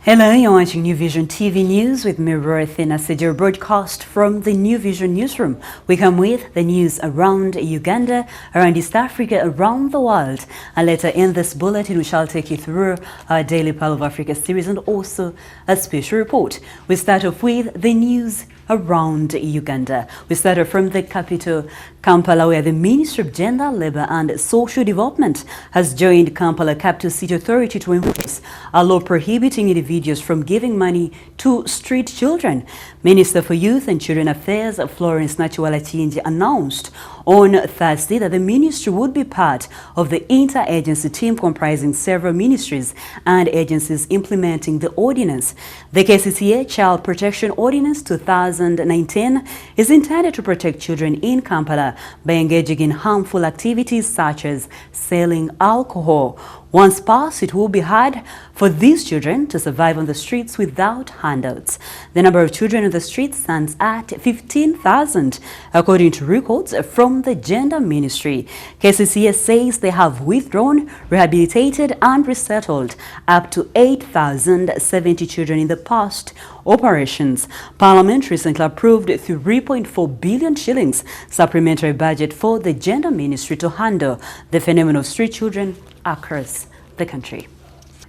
Hello, you're watching New Vision TV News with me, Bulletin, as your broadcast from the New Vision newsroom. We come with the news around Uganda, around East Africa, around the world. And later in this bulletin, we shall take you through our daily Pearl of Africa series and also a special report. We start off with the news around Uganda. We started from the capital, Kampala, where the Ministry of Gender, Labour and Social Development has joined Kampala Capital City Authority to enforce a law prohibiting individuals from giving money to street children. Minister for Youth and Children Affairs, Florence Nachiwala announced on Thursday that the ministry would be part of the inter-agency team comprising several ministries and agencies implementing the ordinance. The KCCA Child Protection Ordinance 2019 is intended to protect children in Kampala by engaging in harmful activities such as selling alcohol. Once passed, it will be hard for these children to survive on the streets without handouts. The number of children in the streets stands at 15,000, according to records from the Gender Ministry. KCCA says they have withdrawn, rehabilitated and resettled up to 8,070 children in the past operations. Parliament recently approved 3.4 billion shillings supplementary budget for the Gender Ministry to handle the phenomenon of street children across the country.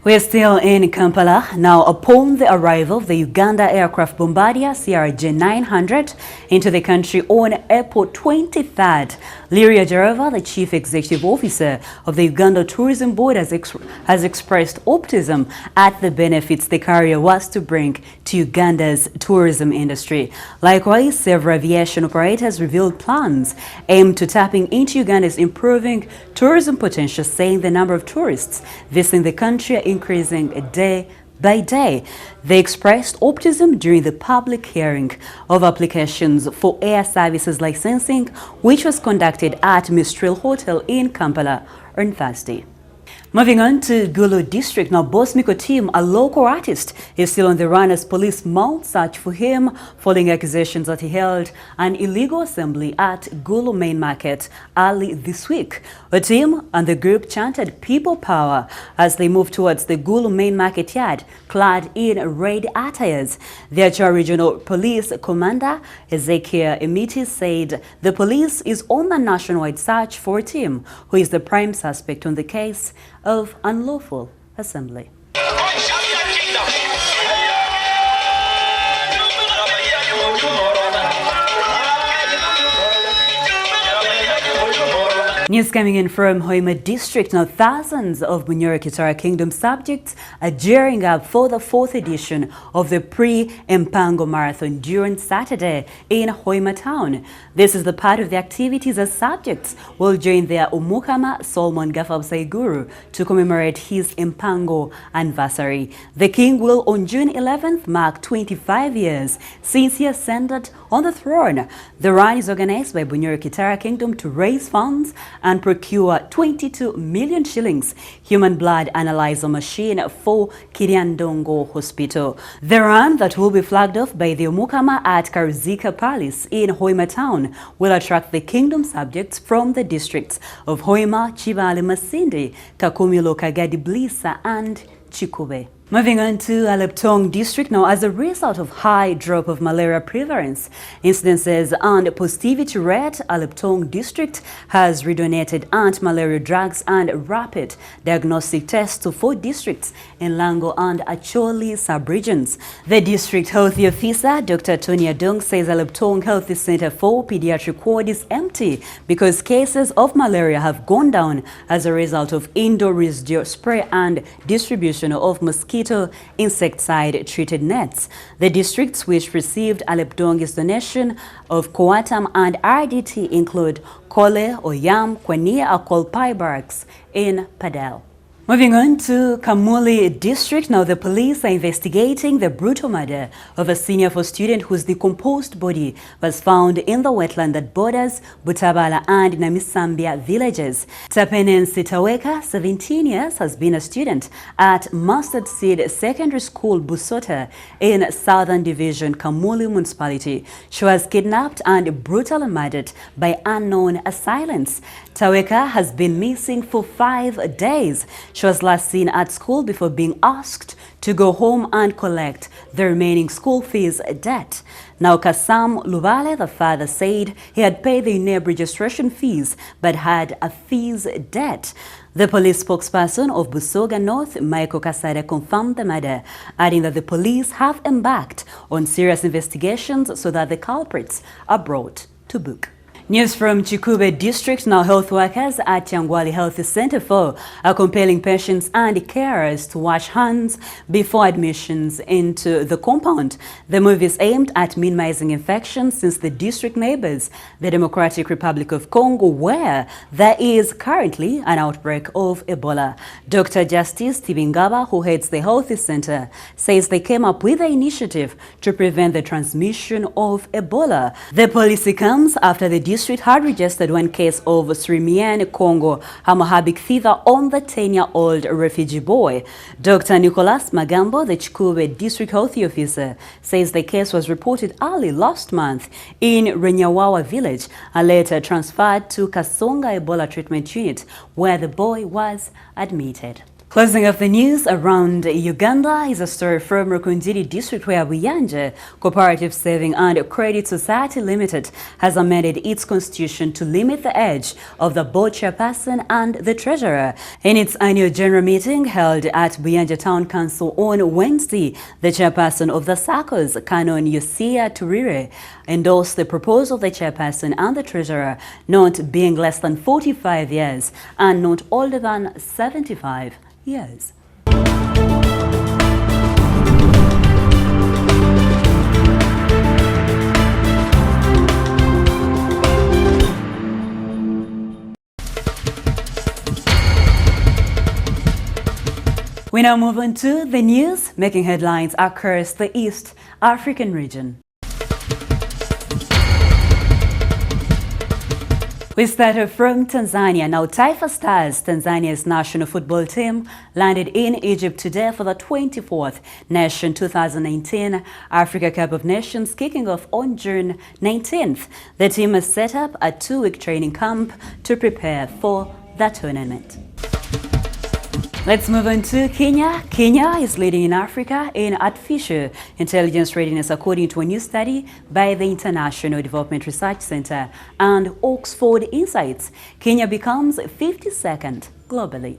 We are still in Kampala now. Upon the arrival of the Uganda aircraft bombardier CRJ-900 into the country on April 23rd, Lyria Jarova, the Chief Executive Officer of the Uganda Tourism Board, has expressed optimism at the benefits the carrier was to bring to Uganda's tourism industry. Likewise, several aviation operators revealed plans aimed to tapping into Uganda's improving tourism potential, saying the number of tourists visiting the country are increasing day by day. They expressed optimism during the public hearing of applications for air services licensing, which was conducted at Mistral Hotel in Kampala on Thursday. Moving on to Gulu district, now Bosmiko Team, a local artist, is still on the run as police mount search for him following accusations that he held an illegal assembly at Gulu main market early this week. OTIM and the group chanted "People Power" as they moved towards the Gulu main market yard, clad in red attires. The Achua Regional Police Commander Ezekiel Emiti said the police is on a nationwide search for OTIM, who is the prime suspect on the case of unlawful assembly. News coming in from Hoima district. Now, thousands of BUNYORO Kingdom subjects are gearing up for the fourth edition of the pre-EMPANGO marathon during Saturday in Hoima town. This is the part of the activities as subjects will join their Umukama Solomon Gafabsaiguru to commemorate his EMPANGO anniversary. The king will on June 11th mark 25 years since he ascended on the throne. The run is organized by BUNYORO Kingdom to raise funds and procure 22 million shillings human blood analyzer machine for Kiriandongo Hospital. The run, that will be flagged off by the Umukama at Karuzika Palace in Hoima town, will attract the kingdom subjects from the districts of Hoima, Chivale, Masindi, Kakumilo, Kagadi, Blissa and Chikube. Moving on to Aleptong district now, as a result of high drop of malaria prevalence, incidences and positivity rate, Aleptong district has redonated anti-malaria drugs and rapid diagnostic tests to 4 districts in Lango and Acholi sub-regions. The district health officer, Dr. Tony Adong, says Aleptong Health Center for Pediatric Ward is empty because cases of malaria have gone down as a result of indoor residue spray and distribution of mosquito insecticide-treated nets. The districts which received Aleptong's donation of Coatam and RDT include Kole, Oyam, Kwania, Akolpai Barracks in Padel. Moving on to Kamuli district, now the police are investigating the brutal murder of a senior 4 student whose decomposed body was found in the wetland that borders Butabala and Namisambia villages. Tapenensi Taweka, 17 years, has been a student at Mustard Seed Secondary School, Busota, in Southern Division, Kamuli Municipality. She was kidnapped and brutally murdered by unknown assailants. Taweka has been missing for 5 days. She was last seen at school before being asked to go home and collect the remaining school fees debt. Now, Kasam Lubale, the father, said he had paid the UNEB registration fees but had a fees debt. The police spokesperson of Busoga North, Michael Kasada, confirmed the matter, adding that the police have embarked on serious investigations so that the culprits are brought to book. News from Chikube District. Now, health workers at Changwali Health Center are compelling patients and carers to wash hands before admissions into the compound. The move is aimed at minimizing infections since the district neighbors the Democratic Republic of Congo, where there is currently an outbreak of Ebola. Dr. Justice Tibingaba, who heads the health center, says they came up with the initiative to prevent the transmission of Ebola. The policy comes after the district had registered one case of Srimian Congo hemorrhagic fever on the 10-year-old refugee boy. Dr. Nicholas Magambo, the Chikube District Health Officer, says the case was reported early last month in Renyawawa village and later transferred to Kasonga Ebola Treatment Unit, where the boy was admitted. Closing of the news around Uganda is a story from Rukungiri District, where Buyanja Cooperative Saving and Credit Society Limited has amended its constitution to limit the age of the board chairperson and the treasurer. In its annual general meeting held at Buyanja Town Council on Wednesday, the chairperson of the SACCOs, Canon Yosia Turire, endorsed the proposal of the chairperson and the treasurer not being less than 45 years and not older than 75 years. We now move on to the news making headlines across the East African region. We started from Tanzania. Now, Taifa Stars, Tanzania's national football team, landed in Egypt today for the 24th Nation 2019 Africa Cup of Nations, kicking off on June 19th. The team has set up a 2-week training camp to prepare for the tournament. Let's move on to Kenya. Kenya is leading in Africa in artificial intelligence readiness, according to a new study by the International Development Research Center and Oxford Insights. Kenya becomes 52nd globally.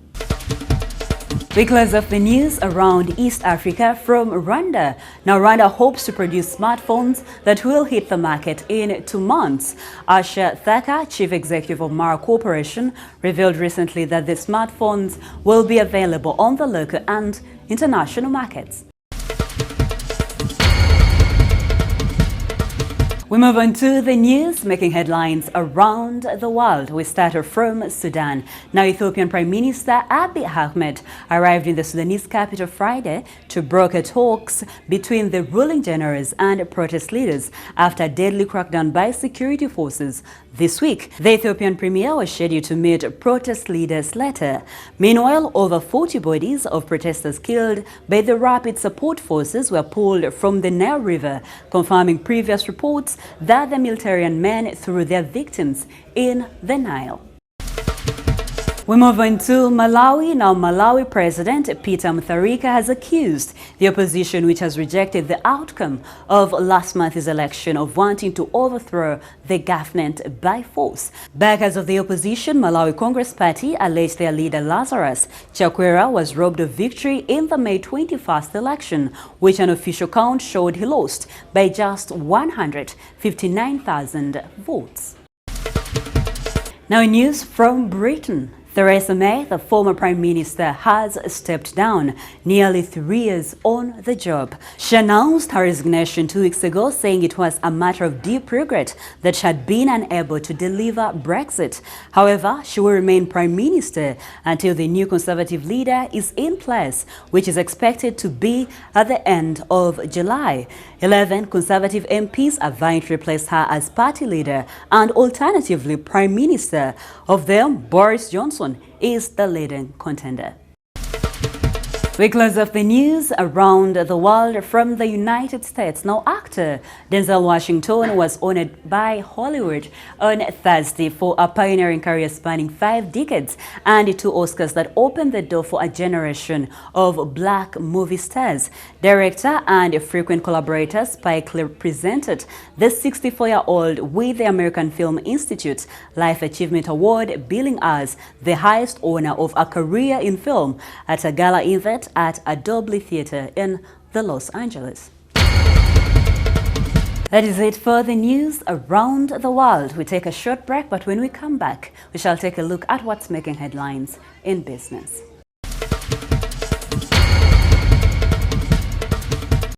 We close off the news around East Africa from Rwanda. Now, Rwanda hopes to produce smartphones that will hit the market in 2 months. Asha Thaka, Chief Executive of Mara Corporation, revealed recently that the smartphones will be available on the local and international markets. We move on to the news making headlines around the world. We start from Sudan. Now, Ethiopian Prime Minister Abiy Ahmed arrived in the Sudanese capital Friday to broker talks between the ruling generals and protest leaders after a deadly crackdown by security forces this week. The Ethiopian premier was scheduled to meet protest leaders later. Meanwhile, over 40 bodies of protesters killed by the rapid support forces were pulled from the Nile River, confirming previous reports that the military and men threw their victims in the Nile. We move on to Malawi. Now, Malawi President Peter Mutharika has accused the opposition, which has rejected the outcome of last month's election, of wanting to overthrow the government by force. Backers of the opposition, Malawi Congress Party, alleged their leader Lazarus Chakwera was robbed of victory in the May 21st election, which an official count showed he lost by just 159,000 votes. Now, news from Britain. Theresa May, the former Prime Minister, has stepped down nearly 3 years on the job. She announced her resignation 2 weeks ago, saying it was a matter of deep regret that she had been unable to deliver Brexit. However, she will remain Prime Minister until the new Conservative leader is in place, which is expected to be at the end of July. 11 Conservative MPs are vying to replace her as party leader and alternatively Prime Minister. Of them, Boris Johnson is the leading contender. We close off the news around the world from the United States. Now, actor Denzel Washington was honored by Hollywood on Thursday for a pioneering career spanning 5 decades and 2 Oscars that opened the door for a generation of black movie stars. Director and frequent collaborator Spike Lee presented the 64-year-old with the American Film Institute's Life Achievement Award, billing as the highest honor of a career in film at a gala event at Adobe Theater in Los Angeles. That is it for the news around the world. We take a short break, but when we come back, we shall take a look at what's making headlines in business.